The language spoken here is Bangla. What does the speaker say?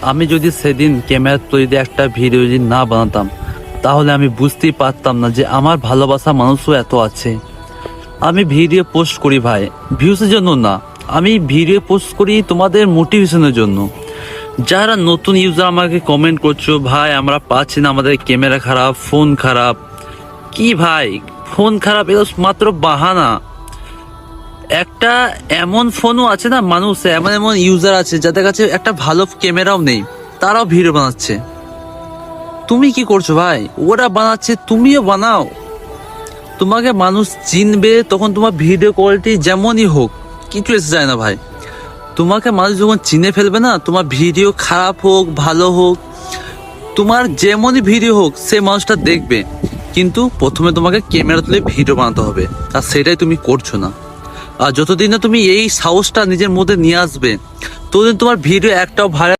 আমি যদি সেদিন ক্যামেরা তৈরি একটা ভিডিও যদি না বানাতাম, তাহলে আমি বুঝতেই পারতাম না যে আমার ভালোবাসা মানুষও এত আছে। আমি ভিডিও পোস্ট করি ভাই ভিউজের জন্য না, আমি ভিডিও পোস্ট করি তোমাদের মোটিভেশনের জন্য। যারা নতুন ইউজার আমাকে কমেন্ট করছো, ভাই আমরা পাচ্ছি না, আমাদের ক্যামেরা খারাপ, ফোন খারাপ। কি ভাই, ফোন খারাপ এগুলো মাত্র বাহানা। একটা এমন ফোনও আছে না, মানুষ এমন এমন ইউজার আছে যাদের কাছে একটা ভালো ক্যামেরাও নেই, তারাও ভিডিও বানাচ্ছে। তুমি কি করছো ভাই? ওরা বানাচ্ছে, তুমিও বানাও। তোমাকে মানুষ চিনবে তখন, তোমার ভিডিও কোয়ালিটি যেমনই হোক, কিছু এসে যায় না ভাই। তোমাকে মানুষ যখন চিনে ফেলবে না, তোমার ভিডিও খারাপ হোক ভালো হোক, তোমার যেমনই ভিডিও হোক, সে মানুষটা দেখবে। কিন্তু প্রথমে তোমাকে ক্যামেরা তুলে ভিডিও বানাতে হবে, আর সেটাই তুমি করছো না। আর যতদিন না তুমি এই সাহসটা নিজের মধ্যে নিয়ে আসবে, ততদিন তোমার ভিডিও একটাও ভাইরাল